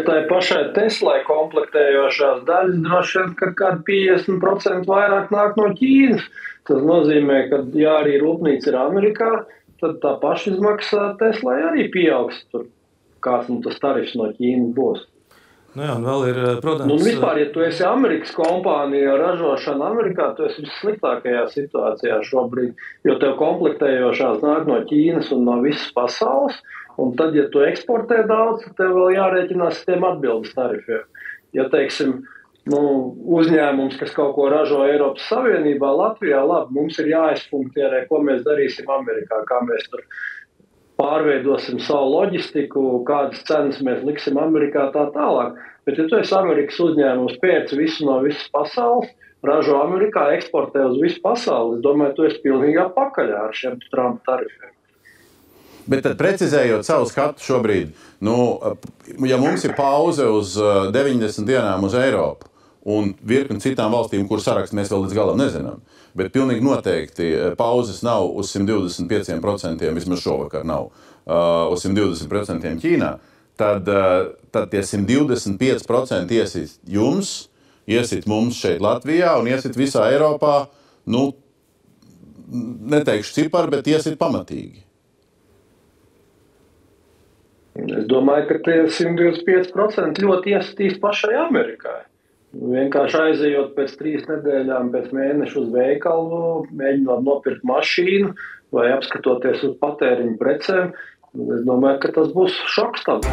ka tai pašai Teslai komplektējošās daļas droši vien, ka kādi 50% vairāk nāk no Ķīnas. Tas nozīmē, ka, ja arī rūpnīca ir Amerikā, tad tā pašizmaksa Teslai arī pieaugs. Tur kāds tas tarifs no Ķīnas būs. Nu jā, un vēl ir, protams... Nu, vispār, ja tu esi Amerikas kompānija ražošana Amerikā, tu esi vissliktākajā situācijā šobrīd, jo tev komplektējošās nāk no Ķīnas un no visas pasaules, un tad, ja tu eksportē daudz, tad tev vēl jārēķinās tiem atbildes tarifiem. Ja, teiksim, uzņēmums, kas kaut ko ražo Eiropas Savienībā, Latvijā, labi, mums ir jāizpunktierē, ko mēs darīsim Amerikā, kā mēs tur pārveidosim savu loģistiku, kādas cenas mēs liksim Amerikā tā tālāk. Bet, ja tu esi Amerikas uzņēmums, pēc visu no visas pasaules, ražo Amerikā, eksportē uz visu pasauli, es domāju, tu esi pilnīgā pakaļā ar šiem Trumpa tarifiem. Bet tad precizējot savu skatu šobrīd, ja mums ir pauze uz 90 dienām uz Eiropu un virkni citām valstīm, kur sarakstu mēs vēl līdz galam nezinām, bet pilnīgi noteikti pauzes nav uz 125%, vismaz šovakar nav, uz 120% Ķīnā, tad tie 125% iesit jums, iesit mums šeit Latvijā un iesit visā Eiropā, neteikšu ciparu, bet iesit pamatīgi. Es domāju, ka tie 125% ļoti iesitīs pašai Amerikai. Vienkārši aizejot pēc 3 nedēļām, pēc mēneša uz veikalu, mēģinot nopirkt mašīnu vai apskatoties uz patēriņu precēm, es domāju, ka tas būs šoks tam.